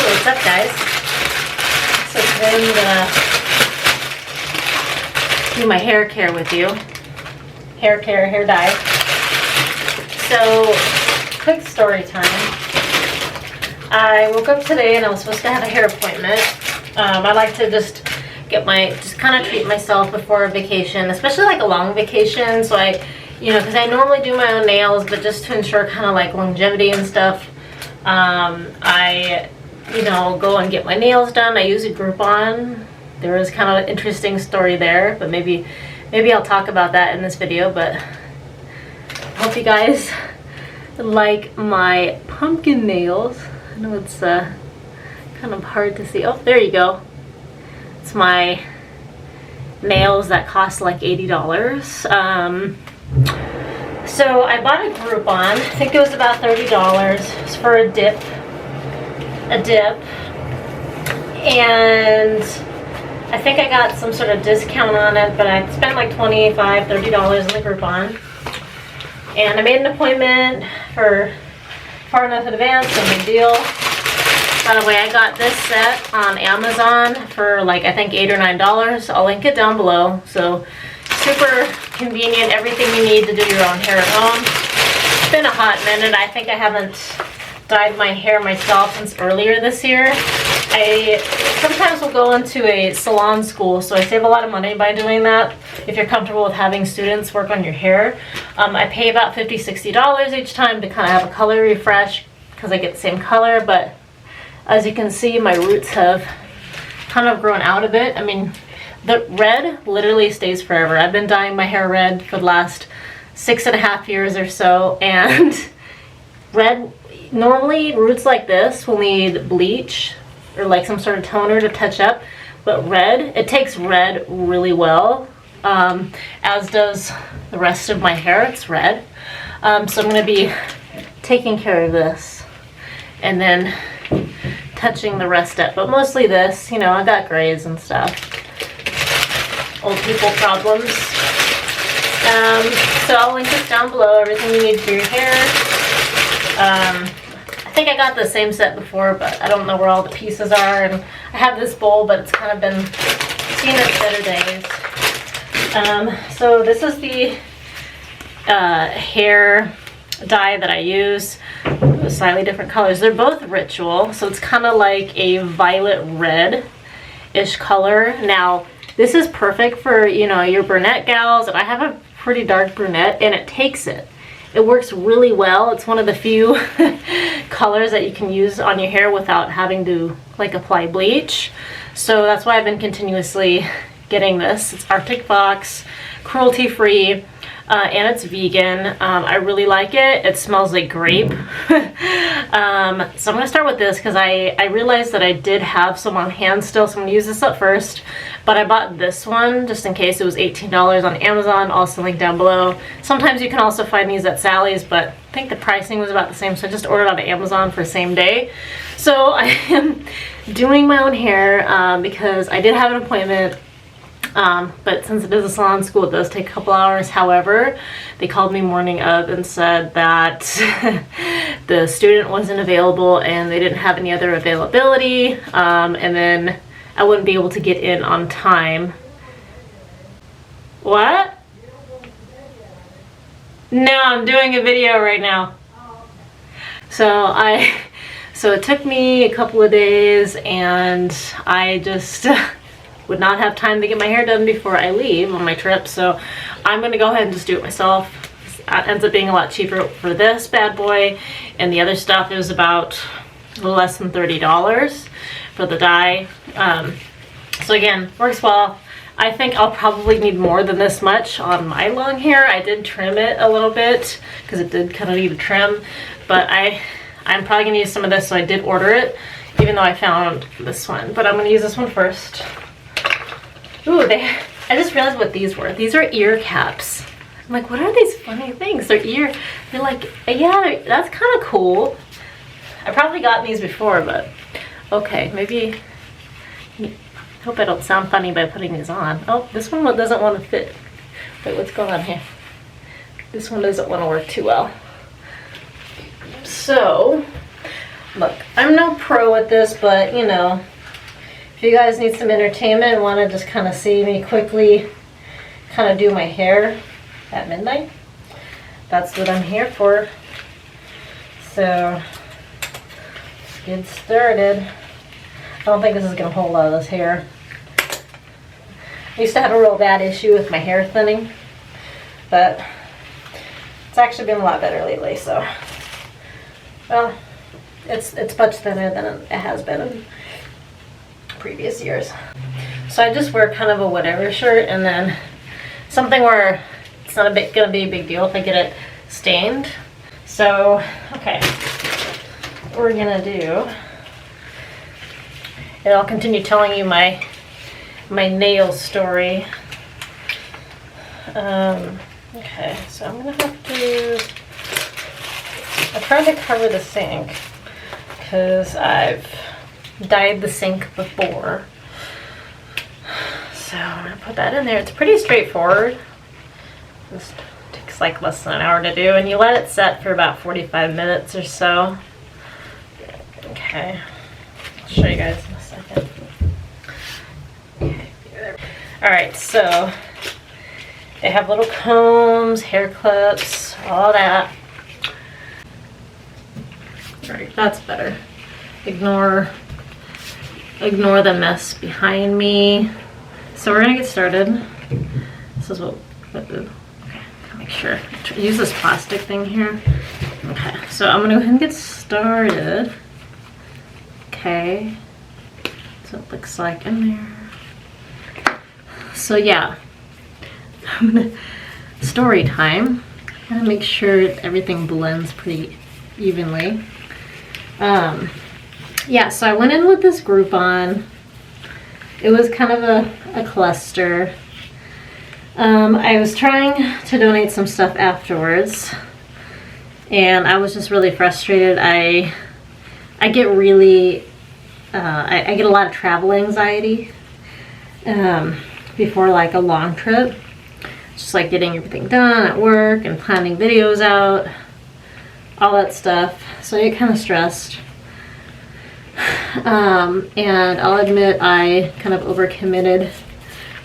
What's up, guys? So today I'm gonna do my hair care with you. Hair care, hair dye. So, quick story time. I woke up today and I was supposed to have a hair appointment. I like to just kind of treat myself before a vacation, especially like a long vacation. So because I normally do my own nails, but just to ensure kind of like longevity and stuff, I go and get my nails done. I use a Groupon. There was kind of an interesting story there, but maybe I'll talk about that in this video. But I hope you guys like my pumpkin nails. I know it's kind of hard to see. Oh, there you go. It's my nails that cost like $80. So I bought a Groupon. I think it was about $30. It's for a dip. And I think I got some sort of discount on it, but I spent like $25, $30 on the Groupon. And I made an appointment for far enough in advance, no big deal. By the way, I got this set on Amazon for like I think $8 or $9. I'll link it down below. So super convenient, everything you need to do your own hair at home. It's been a hot minute. I think I haven't dyed my hair myself since earlier this year. I sometimes will go into a salon school, so I save a lot of money by doing that. If you're comfortable with having students work on your hair, I pay about $50, $60 each time to kind of have a color refresh because I get the same color. But as you can see, my roots have kind of grown out a bit. I mean, the red literally stays forever. I've been dyeing my hair red for the last 6.5 years or so, and red, normally roots like this will need bleach or like some sort of toner to touch up, but red, it takes red really well, as does the rest of my hair. It's red. So I'm going to be taking care of this and then touching the rest up, but mostly this. I got grays and stuff, old people problems. So I'll link this down below, everything you need for your hair. I think I got the same set before, but I don't know where all the pieces are. And I have this bowl, but it's kind of been seen its better days. So this is the hair dye that I use. Slightly different colors. They're both Ritual, so it's kind of like a violet red-ish color. Now, this is perfect for, your brunette gals, and I have a pretty dark brunette, and it takes it. It works really well. It's one of the few colors that you can use on your hair without having to like apply bleach. So that's why I've been continuously getting this. It's Arctic Fox, cruelty-free, and it's vegan. I really like it. It smells like grape. So I'm gonna start with this because I realized that I did have some on hand still, so I'm gonna use this up first. But I bought this one just in case. It was $18 on Amazon, also linked down below. Sometimes you can also find these at Sally's, but I think the pricing was about the same, so I just ordered on Amazon for same day. So I am doing my own hair because I did have an appointment. But since it is a salon school, it does take a couple hours. However, they called me morning of and said that the student wasn't available and they didn't have any other availability, and then I wouldn't be able to get in on time. What? No, I'm doing a video right now. So it took me a couple of days, and I just would not have time to get my hair done before I leave on my trip, so I'm gonna go ahead and just do it myself. It ends up being a lot cheaper for this bad boy, and the other stuff is about a little less than $30 for the dye. So again, works well. I think I'll probably need more than this much on my long hair. I did trim it a little bit because it did kind of need a trim, but I'm probably gonna use some of this, so I did order it, even though I found this one. But I'm gonna use this one first. Ooh, I just realized what these were. These are ear caps. I'm like, what are these funny things? They're like, yeah, that's kind of cool. I probably gotten these before, but okay, maybe. I hope I don't sound funny by putting these on. Oh, this one doesn't want to fit. Wait, what's going on here? This one doesn't want to work too well. So, Look, I'm no pro at this, but you know, if you guys need some entertainment and want to just kind of see me quickly kind of do my hair at midnight, that's what I'm here for. So, let's get started. I don't think this is going to hold all this hair. I used to have a real bad issue with my hair thinning, but it's actually been a lot better lately, so, well, it's much thinner than it has been in previous years. So I just wear kind of a whatever shirt, and then something where it's not gonna be a big deal if I get it stained. So, okay, what we're gonna do, and I'll continue telling you my nail story. Okay, so I'm gonna have to, I tried to cover the sink because I've dyed the sink before. So I'm gonna put that in there. It's pretty straightforward. This takes like less than an hour to do, and you let it set for about 45 minutes or so. Okay, I'll show you guys in a second. Okay. All right, so they have little combs, hair clips, all that. All right, that's better. Ignore the mess behind me. So we're gonna get started. This is what okay, make sure. Use this plastic thing here. Okay, so I'm gonna go ahead and get started. Okay, so it looks like in there. So yeah, story time. I'm gonna make sure everything blends pretty evenly. Yeah, so I went in with this Groupon. It was kind of a cluster. I was trying to donate some stuff afterwards, and I was just really frustrated. I get really, I get a lot of travel anxiety before like a long trip. Just like getting everything done at work and planning videos out, all that stuff. So I get kind of stressed. And I'll admit I kind of overcommitted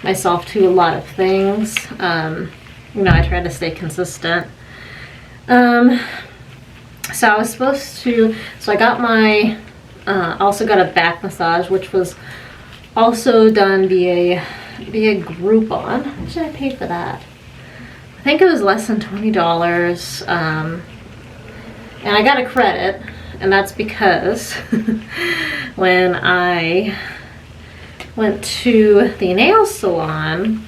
myself to a lot of things. You know, I try to stay consistent. So I was supposed to, so I got my, also got a back massage, which was also done via Groupon. How much did I pay for that? I think it was less than $20. And I got a credit. And that's because when I went to the nail salon,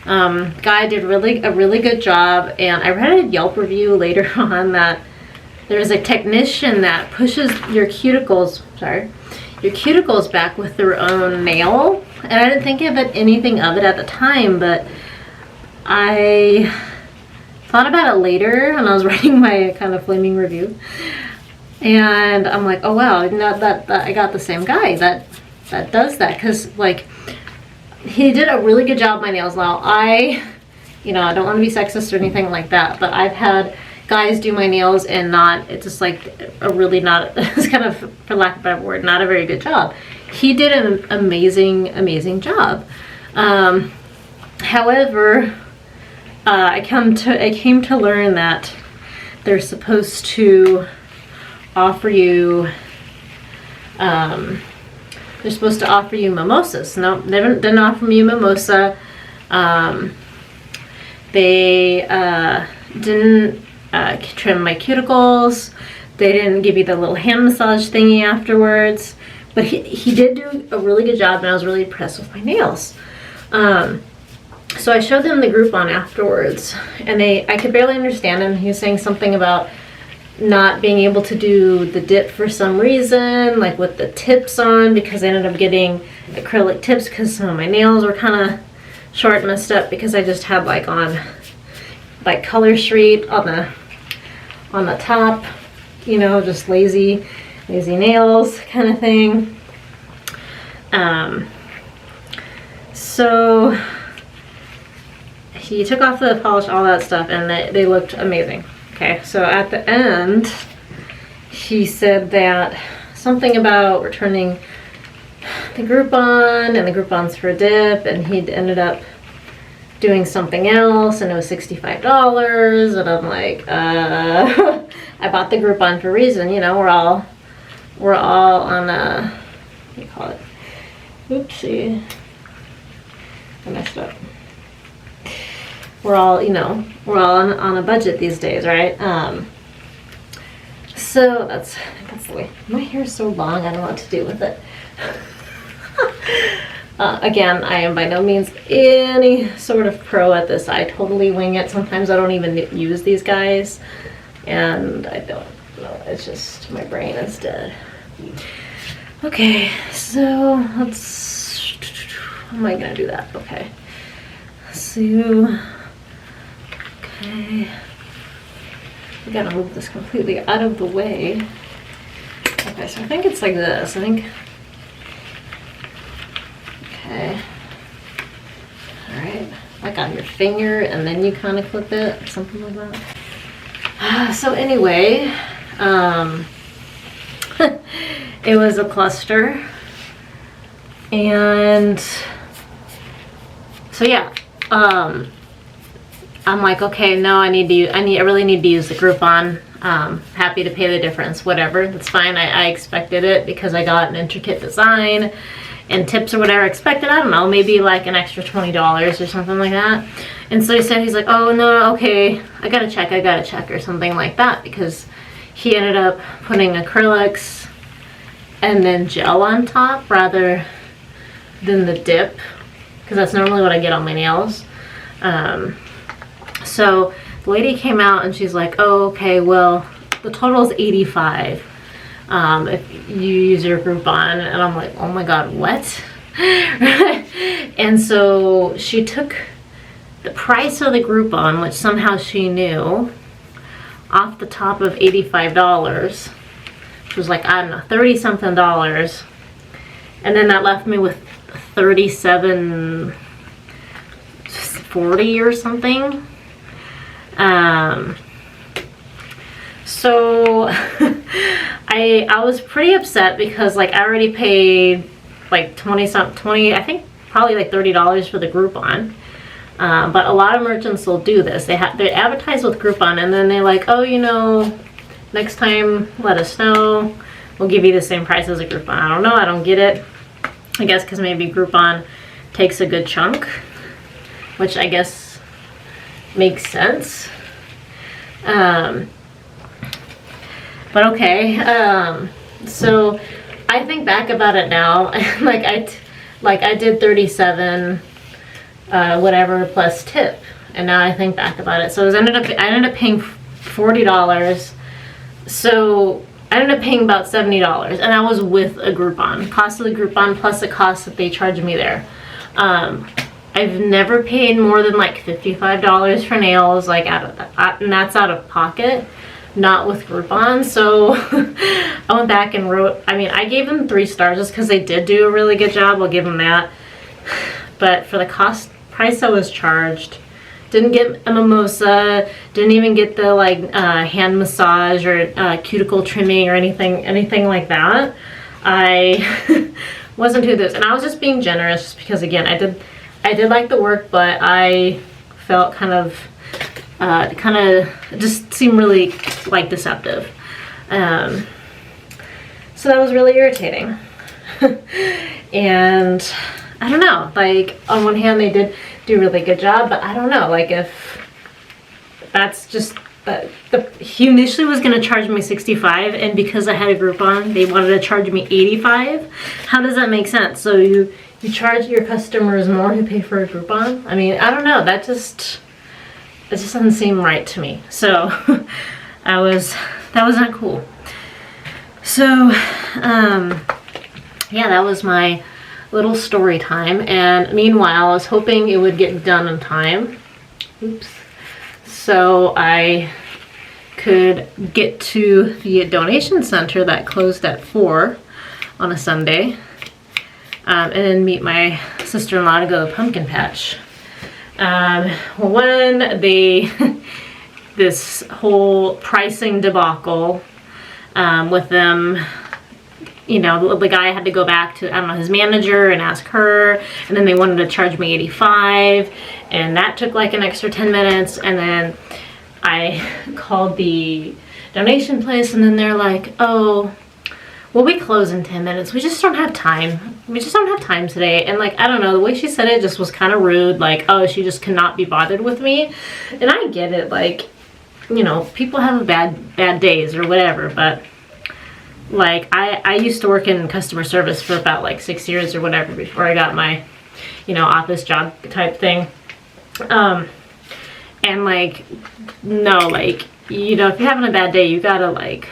guy did a really good job, and I read a Yelp review later on that there's a technician that pushes your cuticles back with their own nail. And I didn't think of anything of it at the time, but I thought about it later when I was writing my kind of flaming review. And I'm like, oh wow, that I got the same guy that does that, because like he did a really good job of my nails. Now I don't want to be sexist or anything like that, but I've had guys do my nails and it's just like a really not, it's kind of, for lack of a better word, not a very good job. He did an amazing job. However, I came to learn that they're supposed to offer you mimosas. No, they didn't offer me a mimosa. They didn't trim my cuticles. They didn't give me the little hand massage thingy afterwards. But he did do a really good job, and I was really impressed with my nails. So I showed them the Groupon afterwards, and I could barely understand him. He was saying something about not being able to do the dip for some reason, like with the tips on, because I ended up getting acrylic tips because some of my nails were kind of short and messed up because I just had like on like Color Chit on the top, you know, just lazy nails kind of thing. So he took off the polish, all that stuff, and they looked amazing. Okay, so at the end, he said that something about returning the Groupon and the Groupon's for a dip, and he'd ended up doing something else and it was $65, and I'm like, I bought the Groupon for a reason, you know, we're all on a, what do you call it? Oopsie. I messed up. We're all, you know, we're all on a budget these days, right? So that's the way. My hair is so long, I don't know what to do with it. Again, I am by no means any sort of pro at this. I totally wing it. Sometimes I don't even use these guys, and I don't know. It's just my brain is dead. Okay, so let's. How am I gonna do that? Okay. So. Okay. We gotta move this completely out of the way. Okay, so I think it's like this. I think. Okay. Alright. Like on your finger, and then you kind of clip it, something like that. So anyway, it was a cluster. And so yeah, I'm like, okay, no, I really need to use the Groupon. Happy to pay the difference, whatever, that's fine. I expected it because I got an intricate design and tips or whatever. I expected, I don't know, maybe like an extra $20 or something like that. And so he's like, oh no, okay, I gotta check or something like that, because he ended up putting acrylics and then gel on top rather than the dip, because that's normally what I get on my nails. So the lady came out and she's like, oh, okay, well, the total is $85 if you use your Groupon. And I'm like, oh my God, what? And so she took the price of the Groupon, which somehow she knew, off the top of $85, which was like, I don't know, 30 something dollars. And then that left me with $37.40 or something. So I was pretty upset because like I already paid like 20, I think probably like $30 for the Groupon. But a lot of merchants will do this. They advertise with Groupon, and then they're like, oh, you know, next time let us know. We'll give you the same price as a Groupon. I don't know. I don't get it. I guess because maybe Groupon takes a good chunk, which I guess makes sense. But okay. So I think back about it now. like I did 37 whatever plus tip, and now I think back about it. So I ended up paying $40. So I ended up paying about $70, and I was with a Groupon. Cost of the Groupon plus the cost that they charged me there. I've never paid more than like $55 for nails, like and that's out of pocket, not with Groupon. So I went back and wrote, I mean, I gave them 3 stars just because they did do a really good job. I'll give them that. But for the price I was charged, didn't get a mimosa, didn't even get the like hand massage or cuticle trimming or anything like that. I wasn't too this, and I was just being generous because again, I did like the work, but I felt kind of just seemed really like deceptive. So that was really irritating. And I don't know, like on one hand they did do a really good job, but I don't know, like if that's just he initially was going to charge me $65, and because I had a Groupon they wanted to charge me $85. How does that make sense? So you charge your customers more who pay for a Groupon? I mean, I don't know, it just doesn't seem right to me. So that was not cool. So yeah, that was my little story time, and meanwhile I was hoping it would get done in time. Oops. So I could get to the donation center that closed at 4 on a Sunday, and then meet my sister-in-law to go to the pumpkin patch. This whole pricing debacle with them you know, the guy had to go back to, I don't know, his manager and ask her, and then they wanted to charge me $85, and that took like an extra 10 minutes, and then I called the donation place, and then they're like, oh, well, we close in 10 minutes. We just don't have time. We just don't have time today. And like, I don't know, the way she said it just was kind of rude. Like, oh, she just cannot be bothered with me. And I get it. Like, you know, people have bad days or whatever. But like, I used to work in customer service for about like 6 years or whatever before I got my, you know, office job type thing. And like, no, like, you know, if you're having a bad day, you gotta like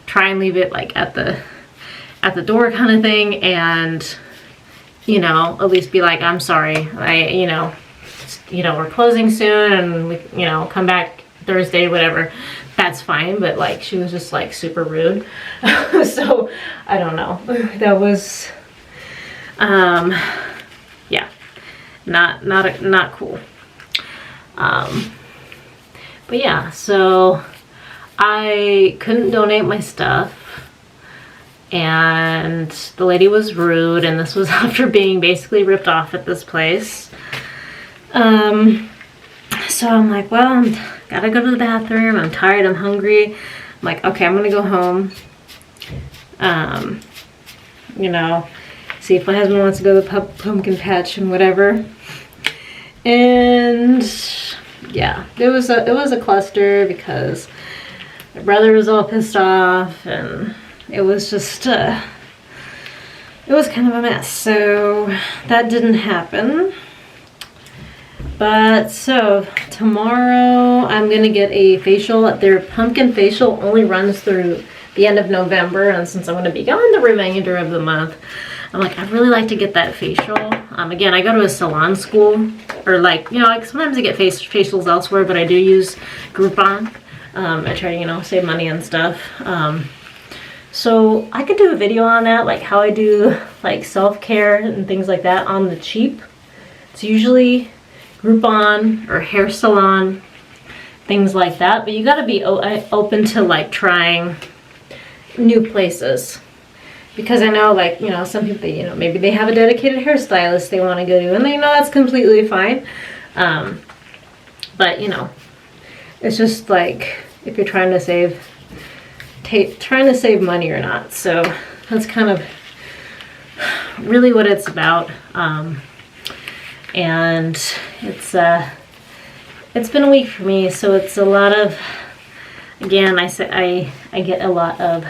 try and leave it like at the door kind of thing, and you know, at least be like, I'm sorry, you know, we're closing soon, and we, you know, come back Thursday, whatever. That's fine. But like, she was just like super rude. So I don't know, that was yeah, not cool. But yeah, so I couldn't donate my stuff, and the lady was rude, and this was after being basically ripped off at this place. So I'm like, well, gotta go to the bathroom, I'm tired, I'm hungry. I'm like, okay, I'm gonna go home, you know, see if my husband wants to go to the pumpkin patch and whatever. And yeah, it was a cluster because my brother was all pissed off, and it was just, it was kind of a mess. So that didn't happen. But so tomorrow I'm gonna get a facial. Their pumpkin facial only runs through the end of November, and since I'm gonna be gone the remainder of the month, I'm like, I'd really like to get that facial. Again, I go to a salon school, or like, you know, like sometimes I get facials elsewhere, but I do use Groupon. I try to, you know, save money and stuff. So I could do a video on that, like how I do like self-care and things like that on the cheap. It's usually Groupon or hair salon, things like that. But you gotta be open to like trying new places. Because I know, like, you know, some people, you know, maybe they have a dedicated hairstylist they want to go to, and they know that's completely fine. But, you know, it's just like if you're trying to save money or not. So that's kind of really what it's about. And it's been a week for me, so it's a lot of, again, I get a lot of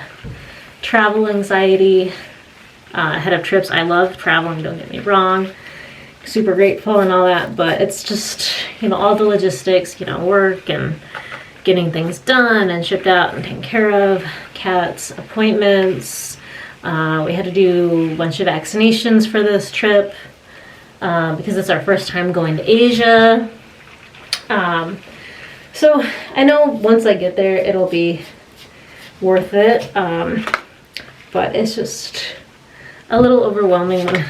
travel anxiety ahead of trips. I love traveling, don't get me wrong, super grateful and all that, but it's just, you know, all the logistics, you know, work and getting things done and shipped out and taken care of, Kat's appointments. We had to do a bunch of vaccinations for this trip because it's our first time going to Asia. So I know once I get there it'll be worth it. But it's just a little overwhelming when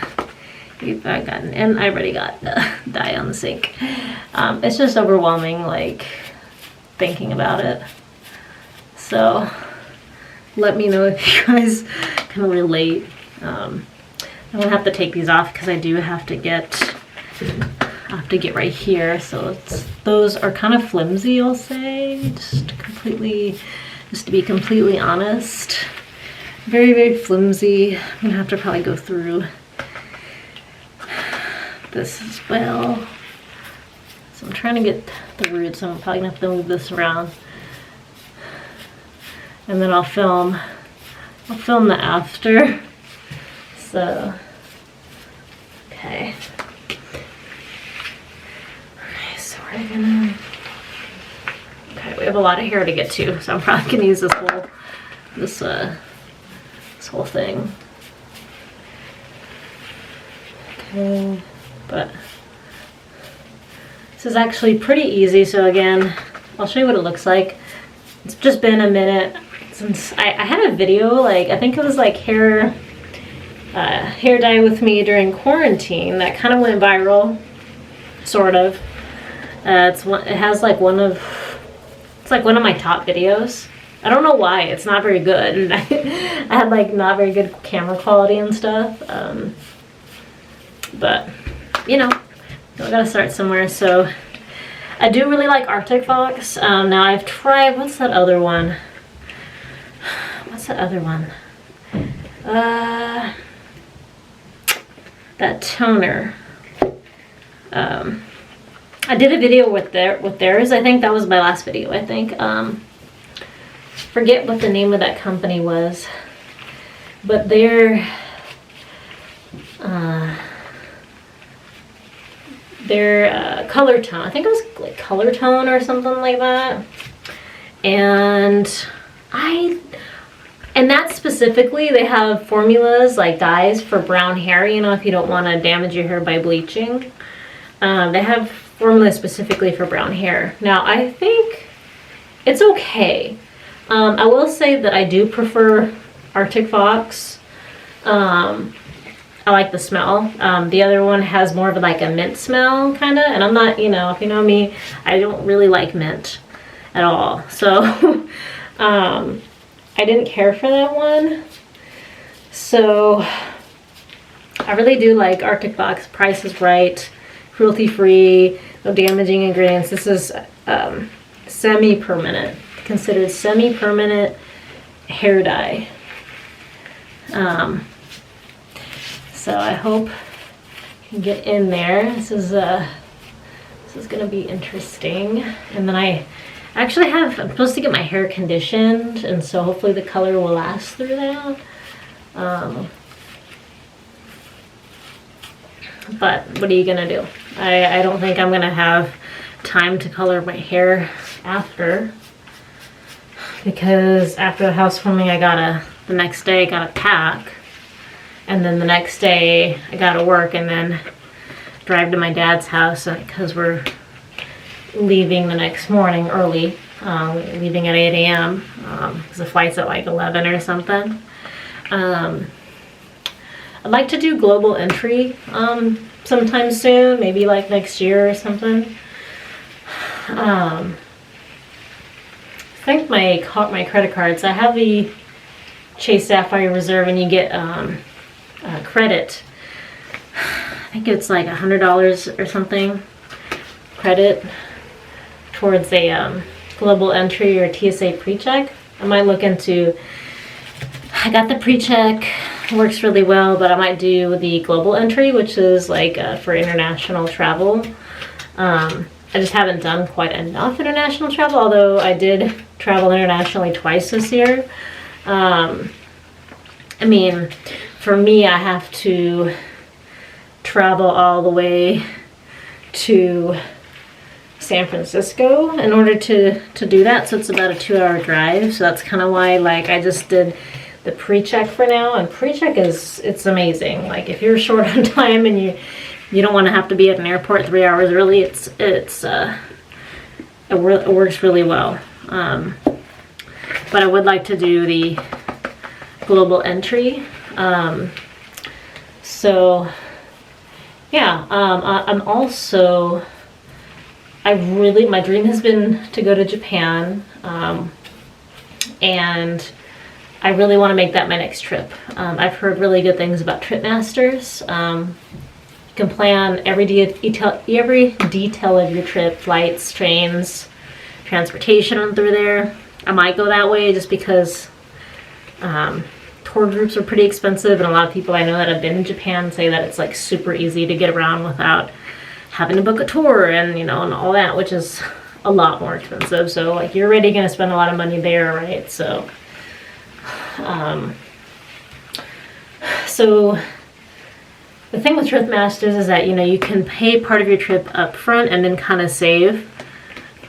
and I already got dye on the sink. It's just overwhelming, like, thinking about it. So let me know if you guys can relate. I'm gonna have to take these off because I do have to get right here. So those are kind of flimsy, I'll say, just to be completely honest. Very, very flimsy. I'm gonna have to probably go through this as well. So I'm trying to get the roots, so I'm probably gonna have to move this around. And then I'll film the after. So, okay. Alright, so we're gonna, okay, we have a lot of hair to get to, so I'm probably gonna use this whole thing. Okay, but this is actually pretty easy. So again, I'll show you what it looks like. It's just been a minute since I had a video, like I think it was like hair dye with me during quarantine that kind of went viral, sort of. It's like one of my top videos. I don't know why, it's not very good. And I had like not very good camera quality and stuff. But, you know, I gotta start somewhere. So I do really like Arctic Fox. Now I've tried, what's that other one? What's that other one? That toner. I did a video with theirs. I think that was my last video, I think. Forget what the name of that company was. But their color tone, I think it was like color tone or something like that. And that specifically, they have formulas like dyes for brown hair, you know, if you don't want to damage your hair by bleaching. They have formulas specifically for brown hair. Now, I think it's okay. I will say that I do prefer Arctic Fox. I like the smell. The other one has more of like a mint smell, kind of. And I'm not, you know, if you know me, I don't really like mint at all. So, I didn't care for that one. So, I really do like Arctic Fox. Price is right. Cruelty-free. No damaging ingredients. This is semi-permanent. Considered semi-permanent hair dye. So I hope I can get in there. This is gonna be interesting. And then I'm supposed to get my hair conditioned, and so hopefully the color will last through that. But what are you gonna do? I don't think I'm gonna have time to color my hair after, because after the housewarming the next day I gotta pack, and then the next day I gotta work, and then drive to my dad's house because we're leaving the next morning early, leaving at 8 a.m. Because the flight's at like 11 or something. I'd like to do global entry sometime soon, maybe like next year or something. I think my credit cards, I have the Chase Sapphire Reserve, and you get credit. I think it's like $100 or something credit towards a global entry or TSA pre-check. I might look into, I got the pre-check, works really well, but I might do the global entry, which is like for international travel. I just haven't done quite enough international travel, although I did travel internationally twice this year. I mean, for me, I have to travel all the way to San Francisco in order to do that, so it's about a 2-hour drive. So that's kind of why, like, I just did the pre-check for now, and pre-check it's amazing. Like, if you're short on time and you don't want to have to be at an airport 3 hours early, it works really well. But I would like to do the global entry. So yeah, I'm also, my dream has been to go to Japan, and I really want to make that my next trip. I've heard really good things about Trip Masters. You can plan every detail of your trip, flights, trains, transportation through there. I might go that way just because tour groups are pretty expensive, and a lot of people I know that have been in Japan say that it's like super easy to get around without having to book a tour and, you know, and all that, which is a lot more expensive. So like, you're already going to spend a lot of money there, right? So so the thing with Trip Masters is that, you know, you can pay part of your trip up front and then kind of save.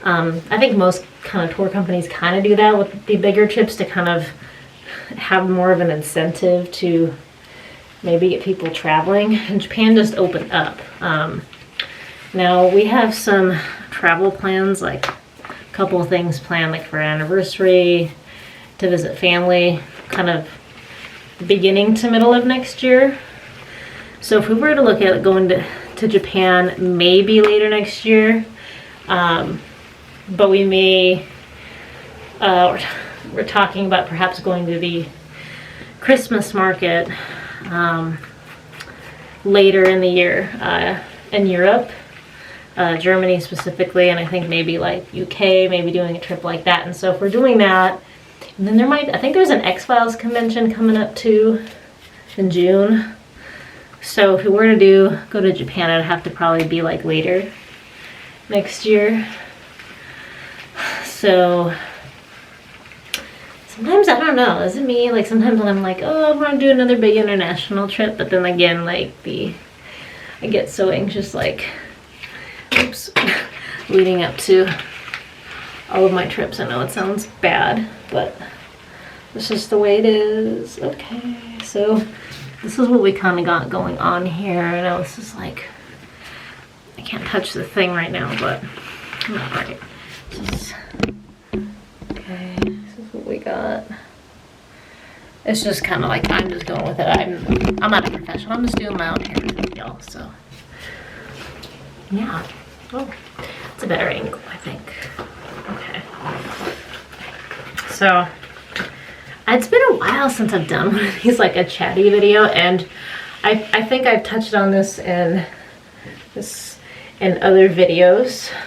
I think most kind of tour companies kind of do that with the bigger trips to kind of have more of an incentive to maybe get people traveling. And Japan just opened up. Now we have some travel plans, like a couple of things planned, like for an anniversary, to visit family, kind of beginning to middle of next year. So if we were to look at going to Japan maybe later next year, but we may, we're talking about perhaps going to the Christmas market later in the year in Europe, Germany specifically, and I think maybe like UK, maybe doing a trip like that. And so if we're doing that, and then I think there's an X-Files convention coming up too in June. So if we were to go to Japan, it'd have to probably be like later next year. So sometimes I don't know, is it me? Like sometimes when I'm like, oh, I want to do another big international trip, but then again, like I get so anxious, like, oops, leading up to all of my trips. I know it sounds bad, but it's just the way it is. Okay, so this is what we kind of got going on here. I know this is like, I can't touch the thing right now, but all right. Okay, this is what we got. It's just kind of like, I'm just going with it. I'm not a professional. I'm just doing my own hair, y'all. So yeah. Oh, it's a better angle, I think. Okay. So it's been a while since I've done one of these, like a chatty video, and I think I've touched on this in other videos. I'm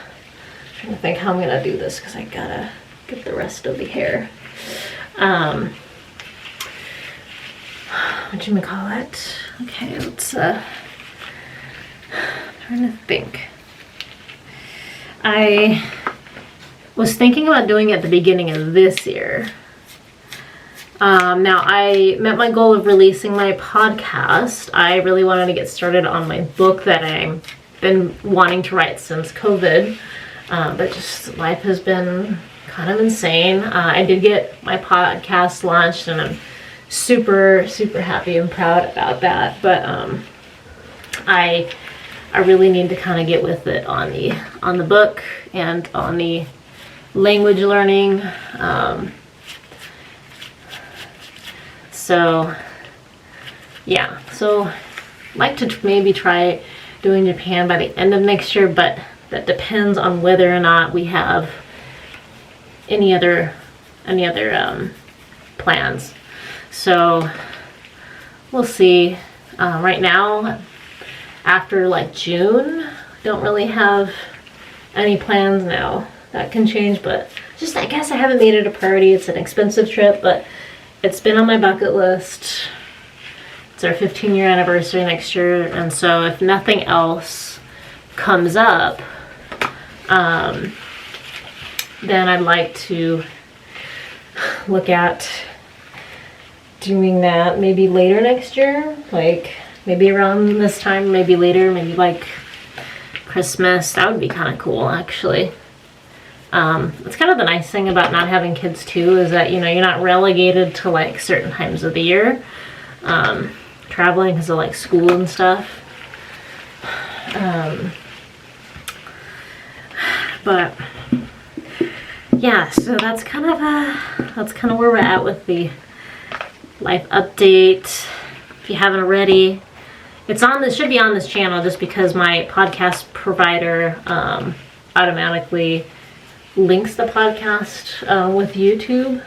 trying to think how I'm gonna do this because I gotta get the rest of the hair. What you call it? Okay, let's trying to think. I was thinking about doing it at the beginning of this year. Now I met my goal of releasing my podcast. I really wanted to get started on my book that I've been wanting to write since COVID, but just life has been kind of insane. I did get my podcast launched, and I'm super, super happy and proud about that, but I really need to kind of get with it on the book and on the language learning. So yeah, so I'd like to maybe try doing Japan by the end of next year, but that depends on whether or not we have any other plans. So we'll see. Right now, after like June, don't really have any plans now. That can change, but just I guess I haven't made it a priority. It's an expensive trip, but it's been on my bucket list. It's our 15-year anniversary next year, and so if nothing else comes up, then I'd like to look at doing that maybe later next year, like maybe around this time, maybe later, maybe like Christmas. That would be kind of cool, actually. It's kind of the nice thing about not having kids too, is that, you know, you're not relegated to like certain times of the year, traveling because of like school and stuff. But yeah, so that's kind of where we're at with the life update. If you haven't already, it should be on this channel, just because my podcast provider automatically links the podcast with YouTube.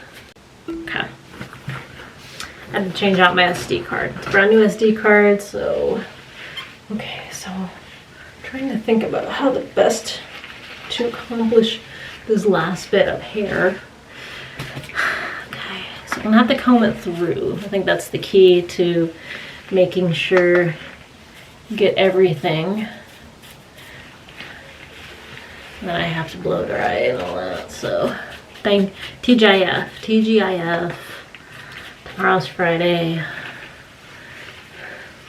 Okay. I had to change out my SD card. It's a brand new SD card, so okay, so I'm trying to think about how the best to accomplish this last bit of hair. Okay, so I'm gonna have to comb it through. I think that's the key to making sure you get everything. And then I have to blow dry and all that, so TGIF. Tomorrow's Friday,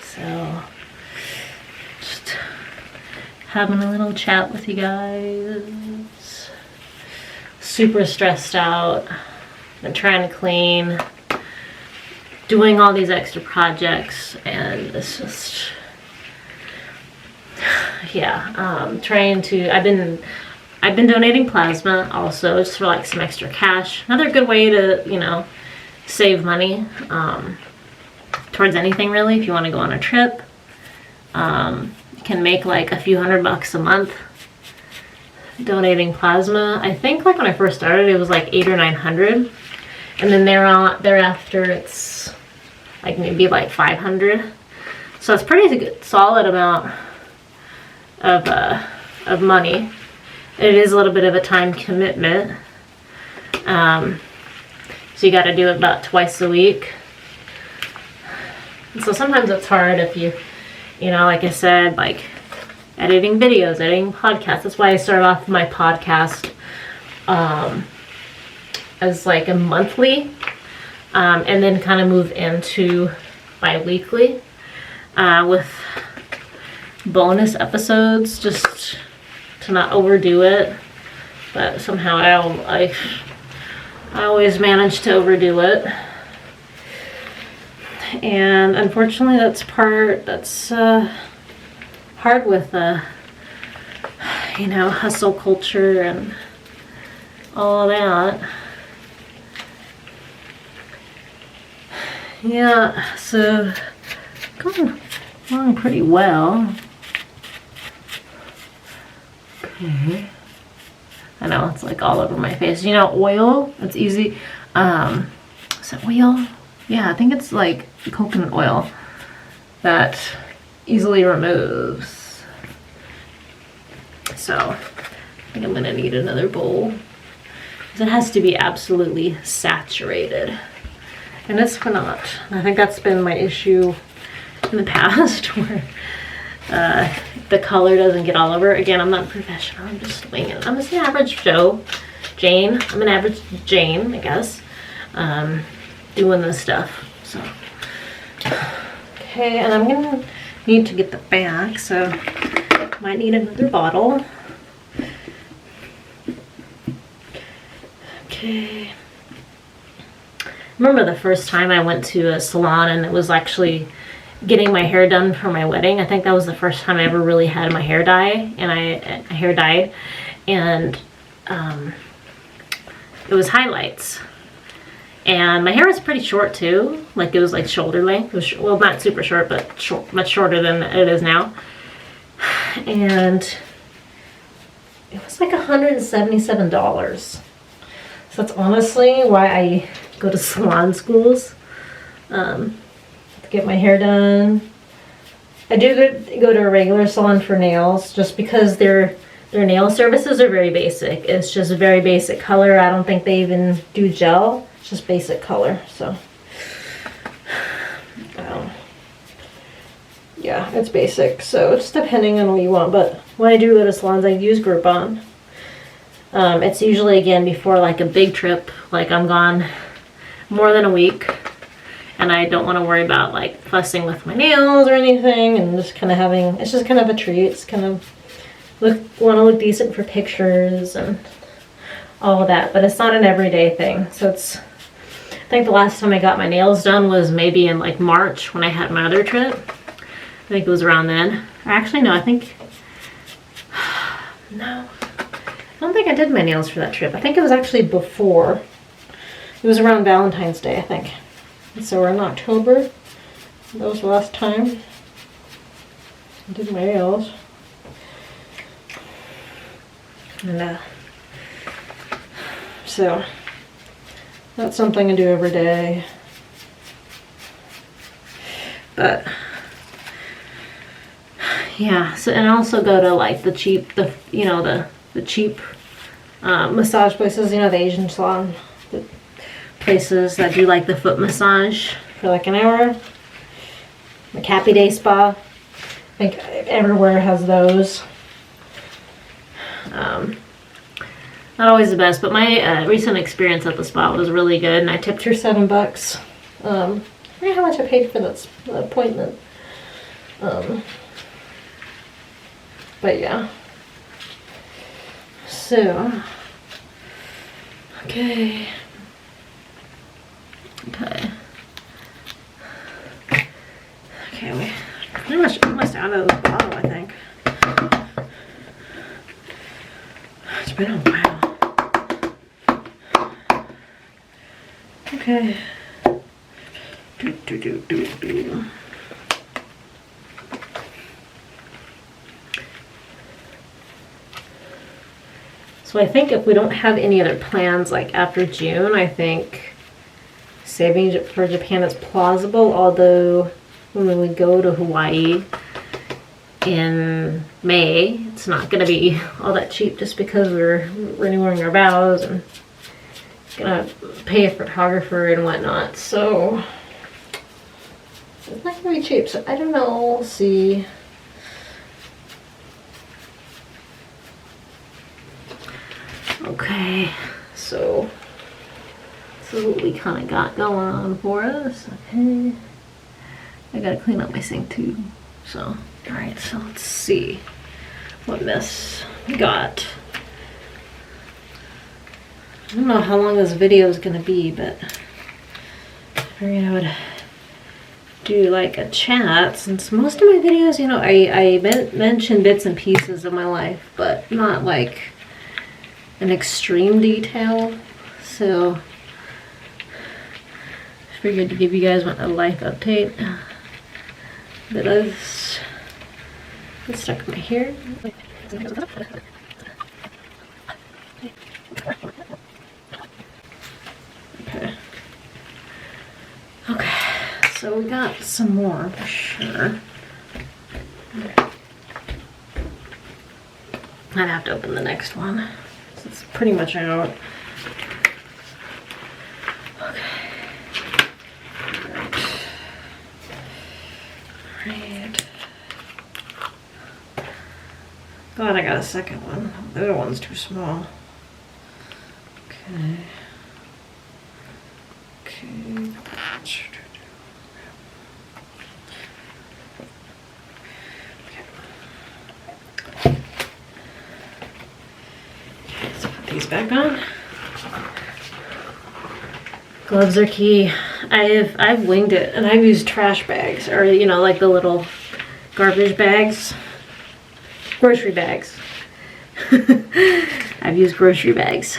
so just having a little chat with you guys. Super stressed out. Been trying to clean, doing all these extra projects, and it's just, yeah. Trying to. I've been donating plasma also, just for like some extra cash. Another good way to, you know, save money towards anything really. If you want to go on a trip, you can make like a few $100 a month donating plasma. I think like when I first started it was like $800 or $900, and then thereafter it's like maybe like 500. So it's pretty good, solid amount of money. It is a little bit of a time commitment. So you got to do it about twice a week. And so sometimes it's hard if you know, like I said, like editing videos, editing podcasts. That's why I started off my podcast as like a monthly, and then kind of move into bi-weekly with bonus episodes, just to not overdo it. But somehow I always manage to overdo it. And unfortunately that's hard with you know, hustle culture and all of that. Yeah, so going along pretty well. Okay. I know it's like all over my face. You know, oil, it's easy. Is it oil? Yeah, I think it's like coconut oil that easily removes. So I think I'm gonna need another bowl. It has to be absolutely saturated. And it's not. I think that's been my issue in the past, where the color doesn't get all over. Again, I'm not professional. I'm just winging it. I'm just an average Jane. I'm an average Jane, I guess, doing this stuff. So, okay, and I'm gonna need to get the back, so might need another bottle. Okay. Remember the first time I went to a salon and it was actually getting my hair done for my wedding. I think that was the first time I ever really had my hair dyed, and it was highlights. And my hair was pretty short too, like it was like shoulder length. It was, well, not super short, but much shorter than it is now. And it was like $177. So that's honestly why I go to salon schools, to get my hair done. I do go to a regular salon for nails, just because their nail services are very basic. It's just a very basic color. I don't think they even do gel. It's just basic color. So yeah, it's basic. So it's depending on what you want. But when I do go to salons, I use Groupon. It's usually, again, before like a big trip, like I'm gone more than a week, and I don't want to worry about like fussing with my nails or anything, and just kind of having, it's just kind of a treat. It's kind of want to look decent for pictures and all of that, but it's not an everyday thing. So it's, I think the last time I got my nails done was maybe in like March when I had my other trip. I think it was around then. Or actually, no, I think, no, I don't think I did my nails for that trip. I think it was actually before. It was around Valentine's Day, I think. And so we're in October. That was the last time I did my nails. And so that's something I do every day. But yeah, so, and I also go to like the cheap, the cheap massage places, you know, the Asian salon, the places that do like the foot massage for like an hour. Like Happy Day Spa, I think everywhere has those. Not always the best, but my recent experience at the spa was really good, and I tipped her $7. I forget how much I paid for that appointment. But yeah. So, okay. Okay, we're pretty much almost out of the bottle, I think. It's been a while. Okay. So I think if we don't have any other plans like after June, I think saving it for Japan is plausible, although when we go to Hawaii in May, it's not going to be all that cheap just because we're renewing our vows and gonna pay a photographer and whatnot, so it's not gonna be cheap. So I don't know, we'll see. Okay, so this is what we kind of got going on for us. Okay, I gotta clean up my sink too. So, all right, so let's see what mess we got. I don't know how long this video is gonna be, but I figured I would do like a chat, since most of my videos, you know, I mention bits and pieces of my life, but not like an extreme detail. So I figured to give you guys a life update. But it's stuck in my hair. Okay, so we got some more for sure. I'd have to open the next one. So it's pretty much out. Okay. Alright. Glad I got a second one. The other one's too small. Okay. Okay. Let's put these back on. Gloves are key. I've winged it, and I've used trash bags, or you know, like the little garbage bags, grocery bags. I've used grocery bags.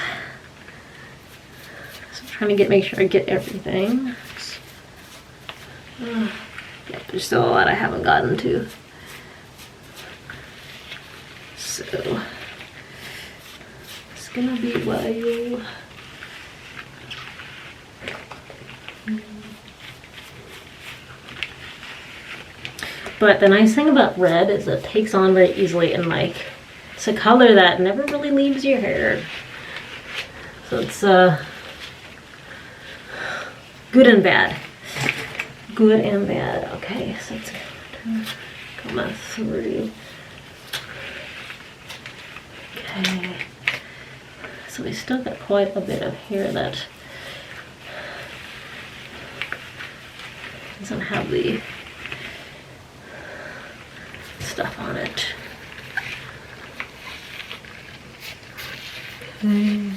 So I'm trying to make sure I get everything. Yeah, there's still a lot I haven't gotten to. So it's gonna be wild. But the nice thing about red is it takes on very easily, and like it's a color that never really leaves your hair. So it's good and bad. Good and bad. Okay, so it's come through. Okay. So we still got quite a bit of hair that doesn't have the stuff on it. Okay.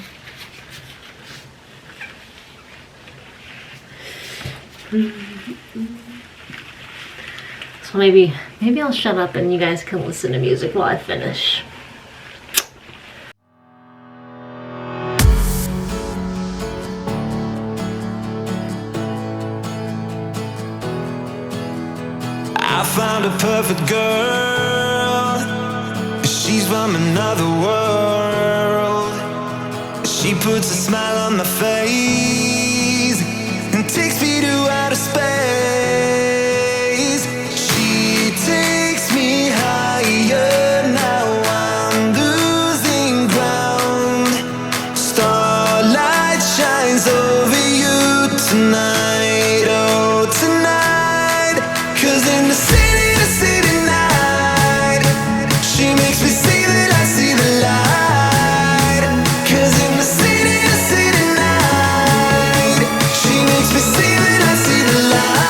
So maybe I'll shut up and you guys can listen to music while I finish. I found a perfect girl. She's from another world. She puts a smile on my face and takes me to outer space. She takes me higher. Now I'm losing ground. Starlight shines over you tonight, oh tonight. 'Cause in the city night, she makes me see that I see the light. 'Cause in the city night, she makes me see that I see the light.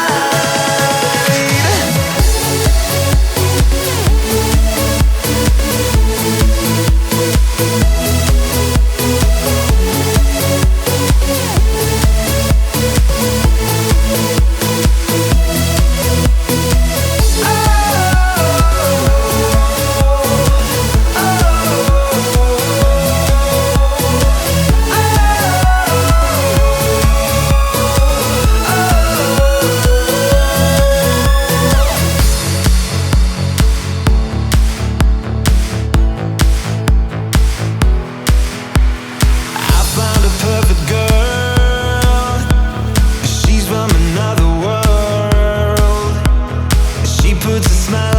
puts a smile